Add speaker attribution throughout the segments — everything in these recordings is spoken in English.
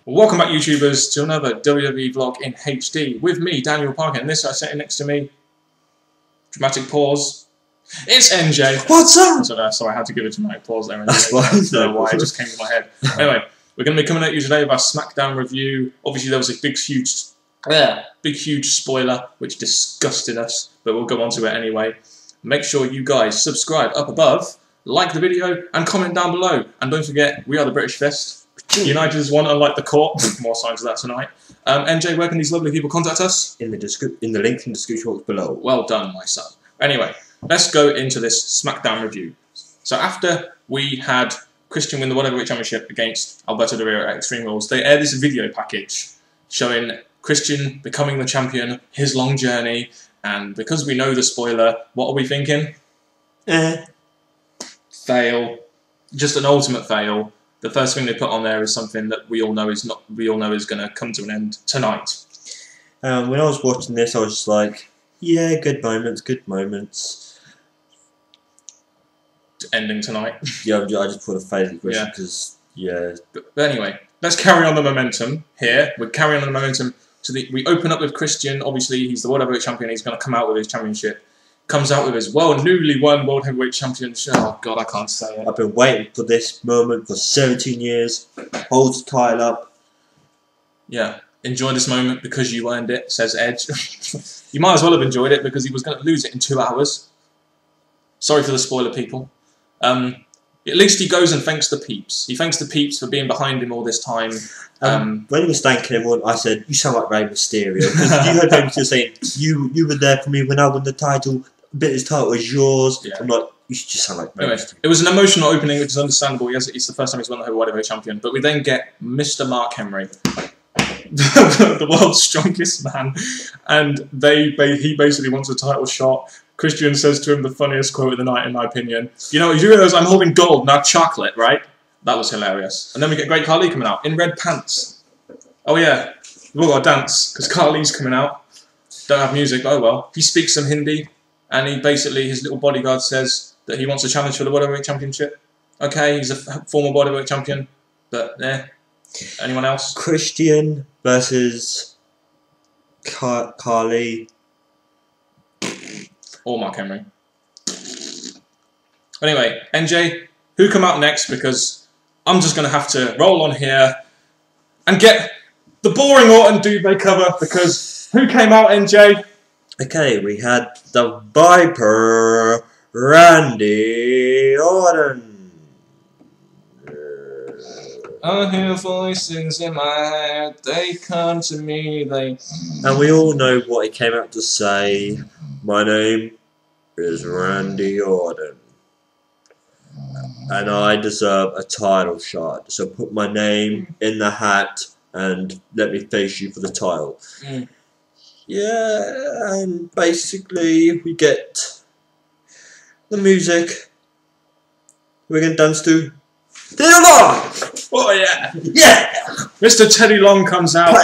Speaker 1: Welcome back, YouTubers, to another WWE vlog in HD with me, Daniel Parker, and this guy sitting next to me. Dramatic pause. It's NJ.
Speaker 2: What's up?
Speaker 1: Sorry, I had to give a dramatic pause there. That's fine. I don't know why, it just came to my head. Anyway, we're going to be coming at you today with our Smackdown review. Obviously, there was a big, huge spoiler which disgusted us, but we'll go on to it anyway. Make sure you guys subscribe up above, like the video, and comment down below. And don't forget, we are the British Fist. United is one, unlike the court. More signs of that tonight. NJ, where can these lovely people contact us?
Speaker 2: In the link in the description box below.
Speaker 1: Well done, my son. Anyway, let's go into this Smackdown review. So after we had Christian win the World Championship against Alberto Del Rio at Extreme Rules, they aired this video package showing Christian becoming the champion, his long journey, and because we know the spoiler, what are we thinking? Fail. Just an ultimate fail. The first thing they put on there is something that we all know is going to come to an end tonight.
Speaker 2: When I was watching this, I was just like, yeah, good moments.
Speaker 1: Ending tonight.
Speaker 2: Yeah, I just put a fatal question because, yeah.
Speaker 1: But anyway, let's carry on the momentum here. We're carrying on the momentum. We open up with Christian. Obviously, he's the World Heavyweight Champion. He's going to come out with his championship. Comes out with his newly won World Heavyweight Championship. Oh God, I can't say it.
Speaker 2: I've been waiting for this moment for 17 years. Holds the title up.
Speaker 1: Yeah, enjoy this moment because you earned it, says Edge. You might as well have enjoyed it because he was going to lose it in 2 hours. Sorry for the spoiler, people. At least he goes and thanks the peeps. He thanks the peeps for being behind him all this time.
Speaker 2: When he was thanking everyone, I said, "You sound like Rey Mysterio." Because you heard him just saying, "You were there for me when I won the title. Bit his title was yours." Yeah. I'm like, you just sound like Rey Mysterio.
Speaker 1: It was an emotional opening, which is understandable. Yes, it's the first time he's won the World Heavyweight Champion. But we then get Mr. Mark Henry, the world's strongest man, and he basically wants a title shot. Christian says to him the funniest quote of the night, in my opinion. You know, you realise I'm holding gold, not chocolate, right? That was hilarious. And then we get Great Khali coming out in red pants. Oh yeah, we've all got to dance because Khali's coming out. Don't have music, oh well. He speaks some Hindi, and his little bodyguard says that he wants a challenge for the World Heavyweight Championship. Okay, he's a former World Heavyweight Champion, but anyone else?
Speaker 2: Christian versus Khali.
Speaker 1: Or Mark Henry. Anyway, NJ, who come out next? Because I'm just going to have to roll on here and get the boring Orton duvet cover, because who came out, NJ?
Speaker 2: Okay, we had the Viper, Randy Orton.
Speaker 1: I hear voices in my head, they come to me,
Speaker 2: And we all know what he came out to say. My name is Randy Orton, and I deserve a title shot. So put my name in the hat and let me face you for the title. Yeah, and basically we get the music. We're going to dance to Teddy Long!
Speaker 1: Oh yeah!
Speaker 2: Yeah!
Speaker 1: Mr. Teddy Long comes out.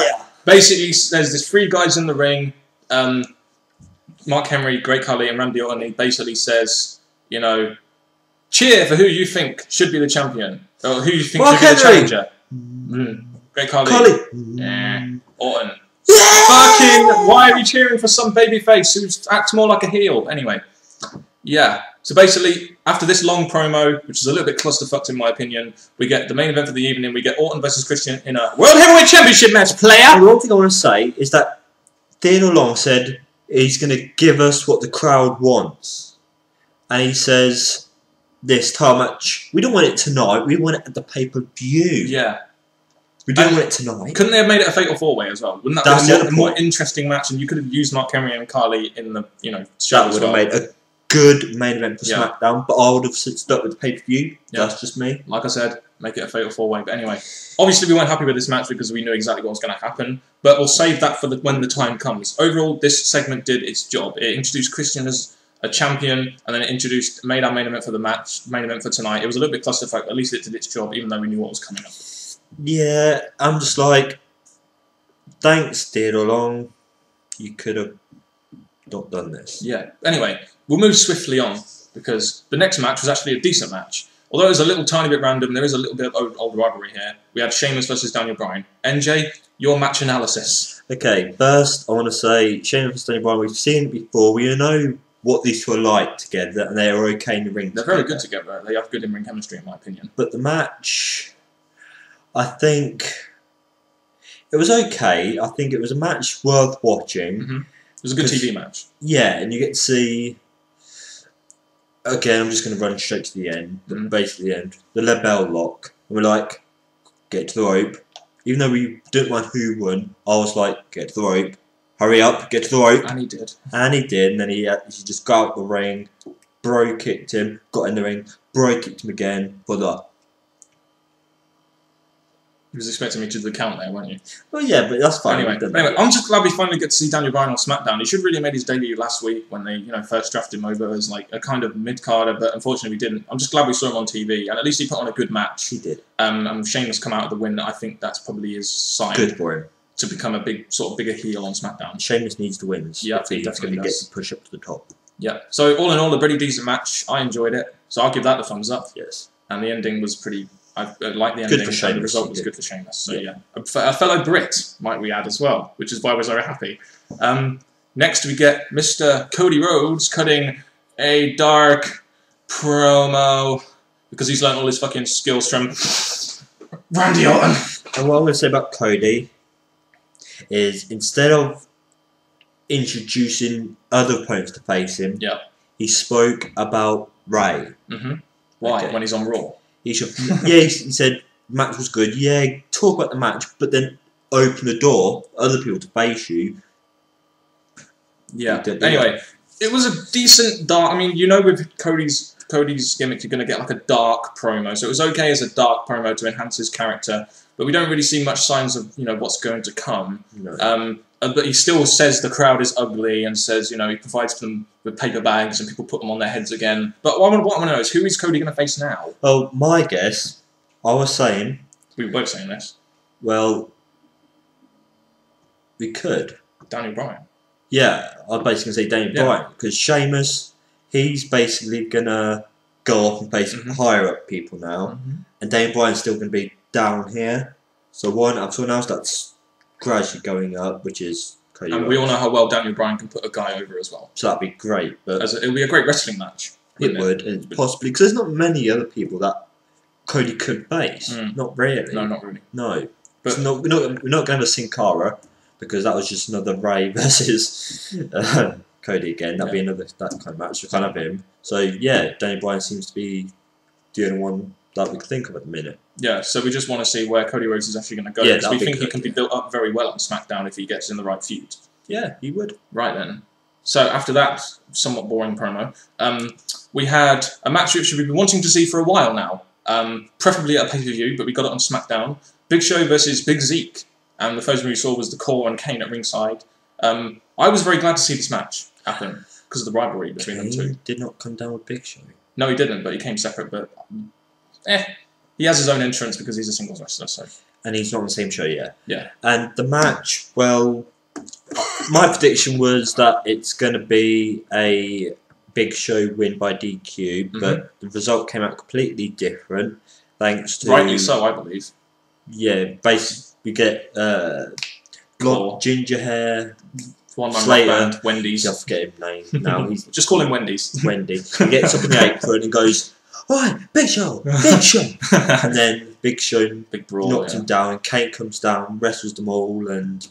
Speaker 1: Basically, there's this 3 guys in the ring. Mark Henry, Great Khali, and Randy Orton. He basically says, you know, cheer for who you think should be the champion, or who you think should be the challenger. Great Khali. Orton.
Speaker 2: Yeah!
Speaker 1: Fucking! Why are we cheering for some babyface who acts more like a heel? Anyway, yeah. So basically, after this long promo, which is a little bit clusterfucked in my opinion, we get the main event for the evening. We get Orton versus Christian in a World Heavyweight Championship match. Player.
Speaker 2: The one thing I want to say is that Theodore Long said he's going to give us what the crowd wants. And he says, this title match, we don't want it tonight, we want it at the pay-per-view.
Speaker 1: Yeah.
Speaker 2: We don't want it tonight.
Speaker 1: Couldn't they have made it a fatal 4-way as well? Wouldn't that be a more interesting match? And you could have used Mark Henry and Khali in the, show
Speaker 2: that would have made a good main event for SmackDown, but I would have stuck with the pay-per-view. That's just me.
Speaker 1: Like I said, make it a fatal 4-way. But anyway, obviously we weren't happy with this match because we knew exactly what was going to happen. But we'll save that for when the time comes. Overall, this segment did its job. It introduced Christian as a champion, and then it made our main event for the match, main event for tonight. It was a little bit clusterfuck. At least it did its job, even though we knew what was coming up.
Speaker 2: Yeah, I'm just like, thanks, Theodore Long. You could have not done this.
Speaker 1: Yeah. Anyway, we'll move swiftly on because the next match was actually a decent match. although it was a little tiny bit random, there is a little bit of old rivalry here. We had Sheamus versus Daniel Bryan. NJ, your match analysis.
Speaker 2: Okay, first I want to say Sheamus versus Daniel Bryan. We've seen it before. We know what these two are like together, and they are okay in the ring.
Speaker 1: They're very good together. They have good in-ring chemistry, in my opinion.
Speaker 2: But the match, I think it was okay. I think it was a match worth watching.
Speaker 1: Mm-hmm. It was a good TV match.
Speaker 2: Yeah, and you get to see. Again, I'm just going to run straight to the end. Basically, the end. The LeBell lock. And we're like, get to the rope. Even though we didn't mind who won, I was like, get to the rope. Hurry up, get to the rope.
Speaker 1: And he did.
Speaker 2: And he did. And then he just got out the ring, bro kicked him, got in the ring, bro kicked him again for the.
Speaker 1: You was expecting me to do the count there, weren't you?
Speaker 2: Well, yeah, but that's fine.
Speaker 1: Anyway, I'm just glad we finally get to see Daniel Bryan on Smackdown. He should really have made his debut last week when they, first drafted him over as like a kind of mid-carder, but unfortunately we didn't. I'm just glad we saw him on TV, and at least he put on a good match.
Speaker 2: He did.
Speaker 1: And Sheamus come out of the win. I think that's probably his sign.
Speaker 2: Good for him.
Speaker 1: To become a bigger heel on SmackDown.
Speaker 2: Sheamus needs the wins.
Speaker 1: Yeah,
Speaker 2: he definitely gets to push up to the top.
Speaker 1: Yeah. So all in all, a pretty decent match. I enjoyed it, so I'll give that the thumbs up.
Speaker 2: Yes.
Speaker 1: And the ending was pretty. I liked the ending.
Speaker 2: Good for Sheamus.
Speaker 1: And the result was good for Sheamus. So yeah, a fellow Brit, might we add as well, which is why we're so happy. Next we get Mr. Cody Rhodes cutting a dark promo because he's learned all his fucking skills from Randy Orton.
Speaker 2: And what I'm going to say about Cody is instead of introducing other opponents to face him, he spoke about Ray.
Speaker 1: Why? Okay. When he's on Raw?
Speaker 2: He should. Yeah, he said match was good. Yeah, talk about the match, but then open the door for other people to face you.
Speaker 1: Yeah. Anyway, it was a decent dark. I mean, with Cody's gimmick, you're going to get like a dark promo, so it was okay as a dark promo to enhance his character. But we don't really see much signs of what's going to come. No. But he still says the crowd is ugly and says he provides them with paper bags and people put them on their heads again. But what I want to know is who is Cody going to face now?
Speaker 2: Well, my guess, I was saying.
Speaker 1: We were both saying this.
Speaker 2: Well, we could.
Speaker 1: Daniel Bryan.
Speaker 2: Yeah, I was basically going to say Daniel Bryan because Sheamus, he's basically going to go off and face higher up people now, and Daniel Bryan's still going to be down here. So why not have someone else that's gradually going up, which is Cody Rhodes.
Speaker 1: We all know how well Daniel Bryan can put a guy over as well.
Speaker 2: So that'd be great. But
Speaker 1: it would be a great wrestling match.
Speaker 2: It would, possibly, because there's not many other people that Cody could face. Not really.
Speaker 1: No, not really.
Speaker 2: No. But we're not going to have a Sin Cara, because that was just another Ray versus Cody again. That'd be that kind of match. We can't have him. So yeah, Daniel Bryan seems to be the only one that we can think of at the minute.
Speaker 1: Yeah, so we just want to see where Cody Rhodes is actually going to go.
Speaker 2: Yeah,
Speaker 1: because we think he can be built up very well on SmackDown if he gets in the right feud.
Speaker 2: Yeah, he would.
Speaker 1: Right then. So after that somewhat boring promo, we had a match which we've been wanting to see for a while now. Preferably at a pay-per-view, but we got it on SmackDown. Big Show versus Big Zeke. And the first one we saw was the Core and Kane at ringside. I was very glad to see this match happen because of the rivalry between them two.
Speaker 2: Did not come down with Big Show.
Speaker 1: No, he didn't, but he came separate. But he has his own entrance because he's a singles wrestler. So.
Speaker 2: And he's not on the same show yet.
Speaker 1: Yeah.
Speaker 2: And the match, well, my prediction was that it's going to be a Big Show win by DQ, but the result came out completely different. Thanks to
Speaker 1: rightly so, I believe.
Speaker 2: Yeah, basically we get blonde, ginger hair,
Speaker 1: one-man
Speaker 2: Slater,
Speaker 1: band, Wendy's.
Speaker 2: I forget his name now. He's
Speaker 1: just call him Wendy's.
Speaker 2: Wendy. He gets up in the apron and goes, "Right, Big Show, Big Show," and then Big Show
Speaker 1: big brawl,
Speaker 2: knocks him down. And Kane comes down, wrestles them all, and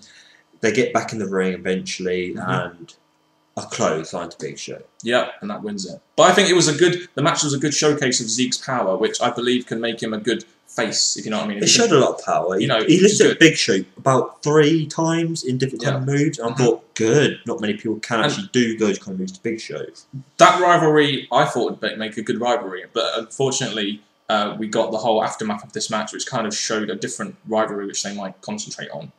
Speaker 2: they get back in the ring eventually, and a clothesline to Big Show.
Speaker 1: Yeah, and that wins it. But I think the match was a good showcase of Zeke's power, which I believe can make him a good face, if you know what I mean.
Speaker 2: It showed a lot of power. He lifted Big Show about 3 times in different kind of moves, and I thought, good, not many people can actually do those kind of moves to Big Show.
Speaker 1: That rivalry, I thought would make a good rivalry, but unfortunately, we got the whole aftermath of this match, which kind of showed a different rivalry which they might concentrate on.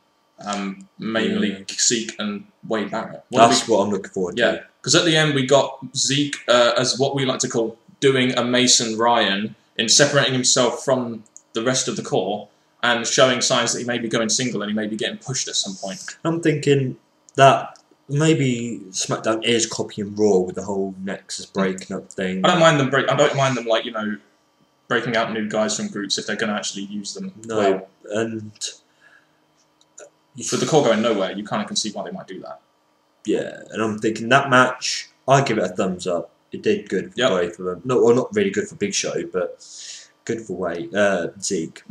Speaker 1: Mainly Zeke and Wade Barrett.
Speaker 2: That's what I'm looking forward to.
Speaker 1: Yeah, because at the end we got Zeke as what we like to call doing a Mason Ryan in separating himself from the rest of the core and showing signs that he may be going single and he may be getting pushed at some point.
Speaker 2: I'm thinking that maybe SmackDown is copying Raw with the whole Nexus breaking up thing.
Speaker 1: I don't mind them breaking out new guys from groups if they're going to actually use them.
Speaker 2: No,
Speaker 1: well.
Speaker 2: and
Speaker 1: with the core going nowhere, you kind of can see why they might do that.
Speaker 2: Yeah, and I'm thinking that match, I give it a thumbs up. It did good for both of them. No, well, not really good for Big Show, but good for Zeke.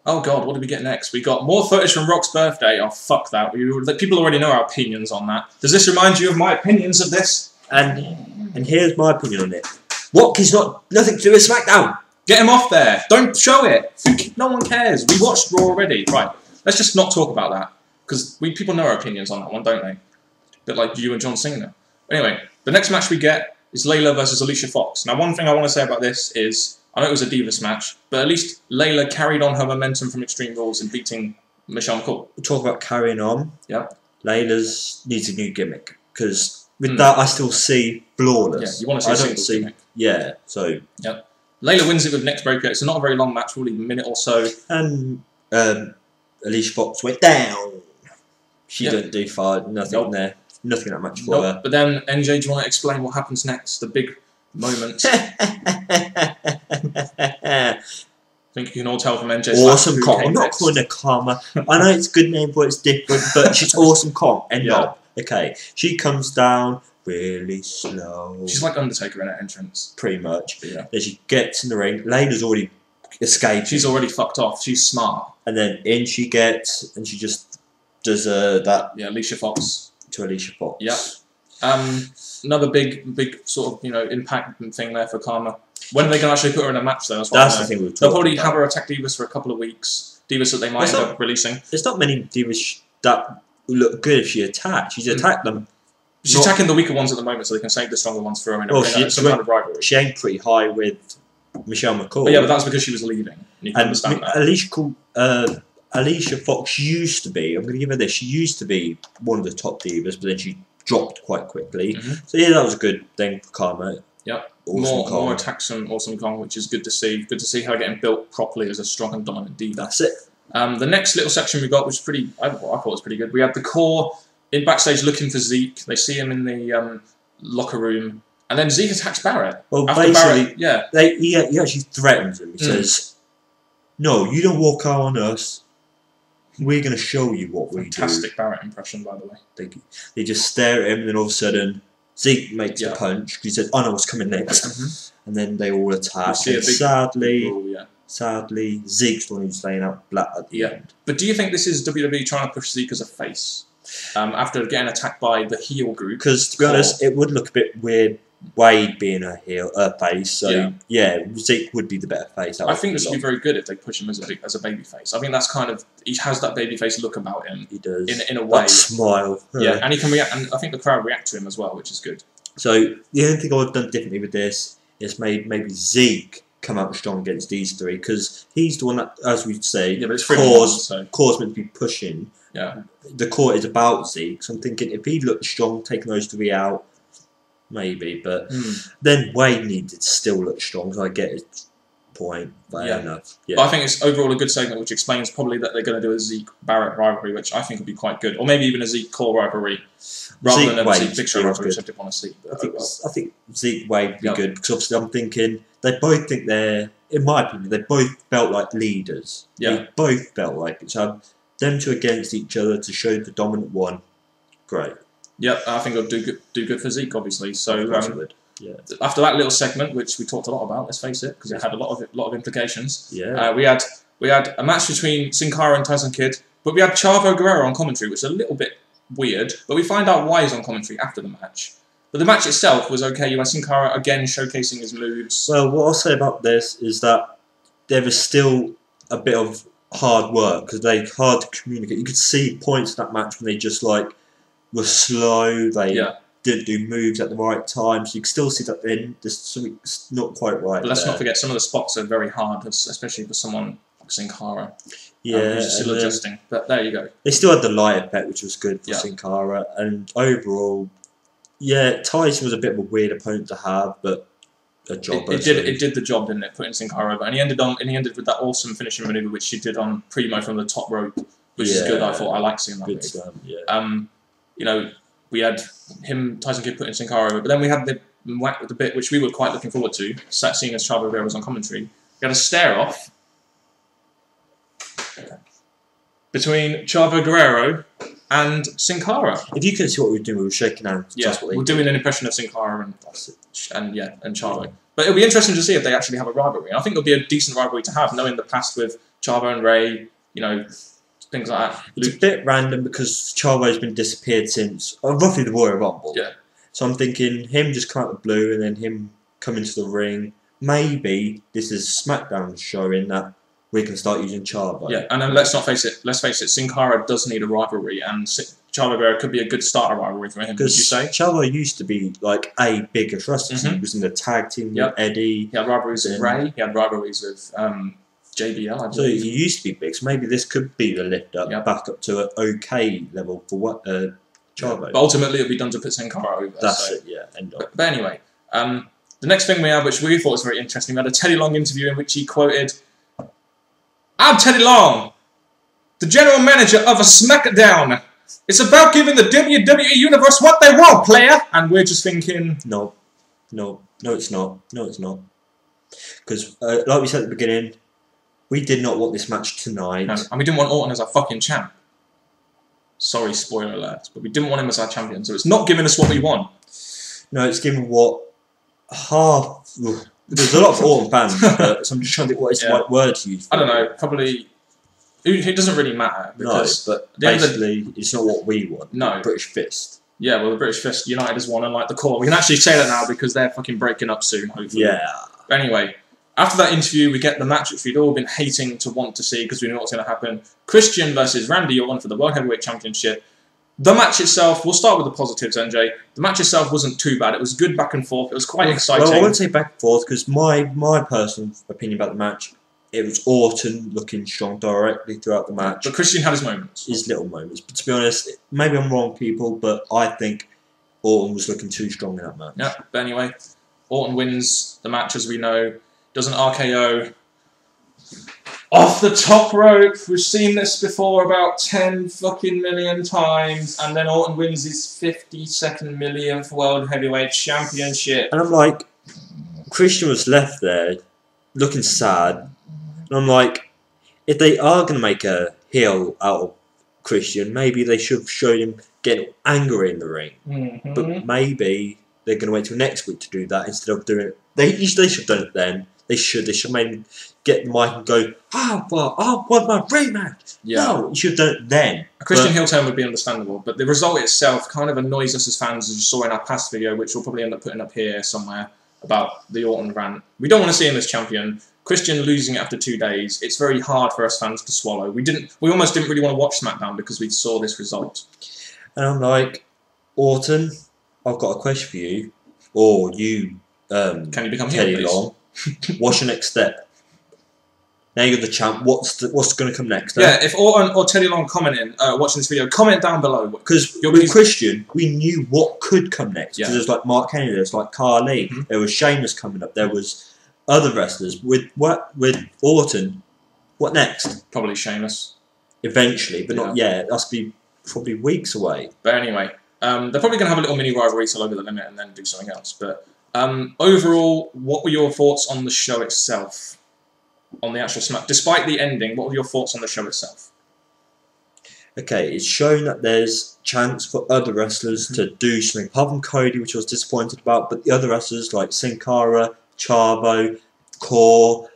Speaker 1: Oh God, what did we get next? We got more footage from Rock's birthday. Oh fuck that! People already know our opinions on that. Does this remind you of my opinions of this?
Speaker 2: And here's my opinion on it. Rock is nothing to do with Smackdown.
Speaker 1: Get him off there. Don't show it. No one cares. We watched Raw already. Right. Let's just not talk about that because people know our opinions on that one, don't they? A bit like you and John Cena. Anyway, the next match we get is Layla versus Alicia Fox. Now, one thing I want to say about this is, I know it was a Divas match, but at least Layla carried on her momentum from Extreme Rules in beating Michelle McCool.
Speaker 2: We'll talk about carrying on.
Speaker 1: Yeah.
Speaker 2: Layla's needs a new gimmick, because with that I still see flawless.
Speaker 1: Yeah, you want to see a single gimmick.
Speaker 2: Yeah, so...
Speaker 1: Yeah. Layla wins it with neck breaker. It's not a very long match, probably a minute or so.
Speaker 2: And Alicia Fox went down. She didn't do far, nothing there. Nothing that much for her.
Speaker 1: But then, NJ, do you want to explain what happens next? The big moment. I think you can all tell from NJ's
Speaker 2: Awesome Kong. I'm not calling her Karma. I know it's a good name, but it's different. But she's Awesome Kong. And okay. She comes down really slow.
Speaker 1: She's like Undertaker in her entrance.
Speaker 2: Pretty much.
Speaker 1: Yeah.
Speaker 2: Then she gets in the ring. Layla's already escaped.
Speaker 1: She's already fucked off. She's smart.
Speaker 2: And then in she gets, and she just does that.
Speaker 1: Yeah, Alicia Fox.
Speaker 2: To Alicia Fox.
Speaker 1: Yeah. Another big sort of impact thing there for Karma. When are they going to actually put her in a match though?
Speaker 2: That's the thing we've talked
Speaker 1: They'll probably
Speaker 2: about.
Speaker 1: have her attack Divas for a couple of weeks. Divas that they might end up releasing.
Speaker 2: There's not many Divas that look good if she attacks. She's attacked them.
Speaker 1: She's attacking the weaker ones at the moment, so they can save the stronger ones for her in some kind of rivalry.
Speaker 2: She ain't pretty high with Michelle McCool.
Speaker 1: But yeah, but that's because she was leaving. And you can understand that.
Speaker 2: Alicia Fox used to be, I'm going to give her this, she used to be one of the top divas, but then she dropped quite quickly. So yeah, that was a good thing for Karma.
Speaker 1: Yep.
Speaker 2: Awesome
Speaker 1: more attacks from Awesome Kong, which is good to see. Good to see her getting built properly as a strong and dominant diva.
Speaker 2: That's it.
Speaker 1: The next little section we got was I thought was pretty good. We had the core in backstage looking for Zeke. They see him in the locker room, and then Zeke attacks Barrett.
Speaker 2: Well,
Speaker 1: after
Speaker 2: basically,
Speaker 1: Barrett,
Speaker 2: he actually threatens him. He says, "No, you don't walk out on us. We're going to show you what we do."
Speaker 1: Fantastic Barrett impression, by the way.
Speaker 2: They just stare at him, and then all of a sudden, Zeke makes the punch. He says, "I know what's coming next," and then they all attack. And sadly, Zeke's the one who's laying out black at the end.
Speaker 1: But do you think this is WWE trying to push Zeke as a face after getting attacked by the heel group?
Speaker 2: Because to be honest, it would look a bit weird. Wade being a face, so Zeke would be the better face.
Speaker 1: I think this would be very good if they push him as a baby face. I think that's kind of, he has that baby face look about him.
Speaker 2: He does
Speaker 1: in a way.
Speaker 2: That smile.
Speaker 1: Yeah, and he can react, and I think the crowd react to him as well, which is good.
Speaker 2: So the only thing I've done differently with this is made maybe Zeke come out strong against these three, because he's the one that, as we say, core's meant to be pushing.
Speaker 1: Yeah,
Speaker 2: the core is about Zeke, so I'm thinking if he looked strong, taking those three out. Maybe, but then Wade needed to still look strong, so I get his point. Fair enough. Yeah.
Speaker 1: But I think it's overall a good segment, which explains probably that they're going to do a Zeke-Barrett rivalry, which I think would be quite good. Or maybe even a Zeke-Core rivalry, rather than a Zeke-Big Show rivalry, which I did want to see.
Speaker 2: I think Zeke-Wade would be good, because obviously I'm thinking, they both think they're, in my opinion, they both felt like leaders.
Speaker 1: Yeah.
Speaker 2: They both felt like it. So them two against each other to show the dominant one, great.
Speaker 1: Yep, I think it'll do good for Zeke, obviously. So after that little segment, which we talked a lot about, let's face it, because it had a lot of implications.
Speaker 2: Yeah.
Speaker 1: We had a match between Sin Cara and Tyson Kidd, but we had Chavo Guerrero on commentary, which is a little bit weird. But we find out why he's on commentary after the match. But the match itself was okay. You had Sin Cara again showcasing his moves.
Speaker 2: Well, what I'll say about this is that there was still a bit of hard work, because they're hard to communicate. You could see points in that match when they just were slow, they didn't do moves at the right time, so you can still see that there's something not quite right.
Speaker 1: But let's not forget, some of the spots are very hard, especially for someone like Sin Cara.
Speaker 2: Yeah,
Speaker 1: who's still adjusting. But there you go.
Speaker 2: They still had the light effect, which was good for Sin Cara, and overall, Tyson was a bit of a weird opponent to have, but a job.
Speaker 1: It did the job, didn't it? Putting Sin Cara over, and he ended with that awesome finishing maneuver, which she did on Primo from the top rope, which is good. I like seeing that. Good
Speaker 2: stuff.
Speaker 1: You know, we had Tyson Kidd putting Sin Cara over, but then we had the bit which we were quite looking forward to, seeing as Chavo Guerrero was on commentary. We had a stare-off between Chavo Guerrero and Sin Cara.
Speaker 2: If you can see what we were doing, we were shaking hands.
Speaker 1: Yeah, we're doing an impression of Sin Cara and Chavo. But it'll be interesting to see if they actually have a rivalry. And I think it'll be a decent rivalry to have, knowing the past with Chavo and Ray, things like that.
Speaker 2: It's a bit random because Chavo's been disappeared since roughly the Royal Rumble.
Speaker 1: Yeah.
Speaker 2: So I'm thinking him just come out of the blue and then him come into the ring. Maybe this is Smackdown showing that we can start using Chavo.
Speaker 1: Yeah, and then let's face it, Sin Cara does need a rivalry, and Chavo Guerrero could be a good starter rivalry for him, would you say?
Speaker 2: Chavo used to be like a bigger wrestler. He was in the tag team with Eddie.
Speaker 1: He had rivalries with Ray, he had rivalries with JBL, I believe.
Speaker 2: So he used to be big, so maybe this could be the lift up, back up to an okay level for what Chavo.
Speaker 1: Yeah, but ultimately it'll be done to put Sin Cara over.
Speaker 2: That's it, yeah. End of.
Speaker 1: But anyway, the next thing we have, which we thought was very interesting, we had a Teddy Long interview in which he quoted, "I'm Teddy Long, the general manager of a Smackdown. It's about giving the WWE Universe what they want, player." And we're just thinking...
Speaker 2: No, it's not. Because, like we said at the beginning, we did not want this match tonight.
Speaker 1: No, and we didn't want Orton as our fucking champ. Sorry, spoiler alert, but we didn't want him as our champion, so it's not giving us what we want.
Speaker 2: No, it's giving what half... There's a lot of Orton fans, so I'm just trying to think what is the right word to use.
Speaker 1: I don't know, probably... It doesn't really matter, because...
Speaker 2: No, but basically, it's not what we want.
Speaker 1: No.
Speaker 2: British Fist.
Speaker 1: Yeah, well, the British Fist, United has won, unlike the Core. We can actually say that now, because they're fucking breaking up soon, hopefully.
Speaker 2: Yeah.
Speaker 1: But anyway, after that interview, we get the match which we'd all been hating to want to see, because we knew what was going to happen. Christian versus Randy Orton for the World Heavyweight Championship. The match itself, we'll start with the positives, NJ. The match itself wasn't too bad. It was good back and forth. It was quite exciting.
Speaker 2: Well, I wouldn't say back and forth, because my personal opinion about the match, it was Orton looking strong directly throughout the match.
Speaker 1: But Christian had his moments.
Speaker 2: His little moments. But to be honest, maybe I'm wrong, people, but I think Orton was looking too strong in that match.
Speaker 1: Yeah, but anyway, Orton wins the match, as we know. Does an RKO off the top rope. We've seen this before about 10 fucking million times. And then Orton wins his 52nd millionth World Heavyweight Championship.
Speaker 2: And I'm like, Christian was left there looking sad. And I'm like, if they are going to make a heel out of Christian, maybe they should have showed him getting angry in the ring. But maybe they're going to wait till next week to do that instead of doing it. They should have done it then. They should have made him get the mic and go, I want my rematch. Yeah. No, you should have done it then.
Speaker 1: A Christian heel turn would be understandable, but the result itself kind of annoys us as fans, as you saw in our past video, which we'll probably end up putting up here somewhere, about the Orton rant. We don't want to see him as champion. Christian losing it after 2 days, it's very hard for us fans to swallow. We almost didn't really want to watch SmackDown because we saw this result.
Speaker 2: And I'm like, Orton, I've got a question for you. Or you,
Speaker 1: can you become
Speaker 2: Teddy
Speaker 1: heel,
Speaker 2: Long? What's your next step? Now you're the champ. What's going to come next?
Speaker 1: Yeah, if Orton or Teddy Long commenting, watching this video, comment down below.
Speaker 2: Because with Christian, we knew what could come next. Because there's like Mark Henry, there's like Carly, there was Sheamus coming up, there was other wrestlers. With Orton, what next?
Speaker 1: Probably Sheamus.
Speaker 2: Eventually, but not yet. That's be probably weeks away.
Speaker 1: But anyway, they're probably going to have a little mini rivalry till over the limit and then do something else. But overall, what were your thoughts on the show itself? On the actual Smack, despite the ending, what were your thoughts on the show itself?
Speaker 2: Okay, it's shown that there's chance for other wrestlers to do something. Apart from Cody, which I was disappointed about, but the other wrestlers like Sin Cara, Chavo, Core,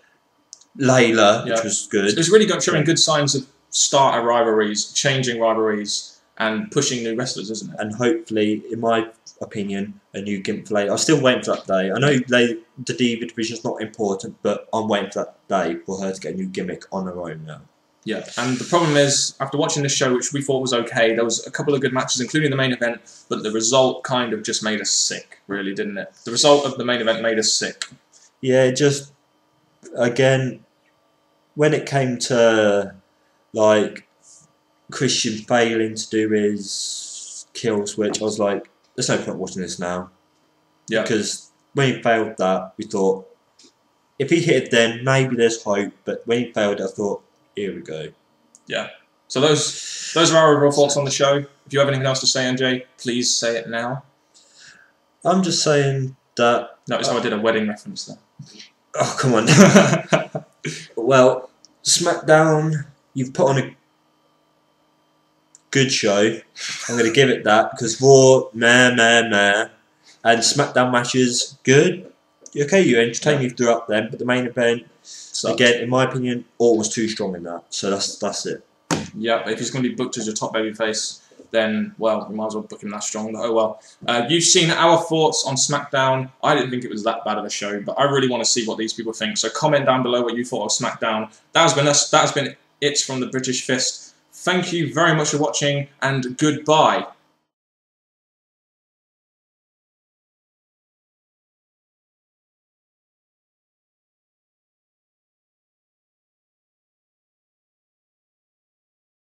Speaker 2: Layla, which was good.
Speaker 1: It's really showing good signs of starter rivalries, changing rivalries, and pushing new wrestlers, isn't it?
Speaker 2: And hopefully, in my opinion, a new gimmick for Layla. I'm still waiting for that day. I know the Diva division is not important, but I'm waiting for that day for her to get a new gimmick on her own now.
Speaker 1: Yeah, and the problem is, after watching this show, which we thought was okay, there was a couple of good matches, including the main event, but the result kind of just made us sick, really, didn't it? The result of the main event made us sick.
Speaker 2: Yeah, just, again, when it came to, like, Christian failing to do his kill switch, I was like, there's no point watching this now.
Speaker 1: Yeah.
Speaker 2: Because when he failed that, we thought, if he hit it then, maybe there's hope. But when he failed it, I thought, here we go.
Speaker 1: Yeah. So those are our overall thoughts on the show. If you have anything else to say, NJ, please say it now.
Speaker 2: I'm just saying, that.
Speaker 1: Notice how I did a wedding reference there.
Speaker 2: Oh, come on. Well, SmackDown, you've put on a good show. I'm going to give it that, because Raw, meh. And SmackDown matches, good. Okay, you entertain me throughout them, but the main event, again, in my opinion, Orton was too strong in that. So that's it.
Speaker 1: Yeah, if he's going to be booked as your top babyface, then, well, we might as well book him that strong. But oh well. You've seen our thoughts on SmackDown. I didn't think it was that bad of a show, but I really want to see what these people think. So comment down below what you thought of SmackDown. That has been us. That has been it from the British Fist. Thank you very much for watching, and goodbye.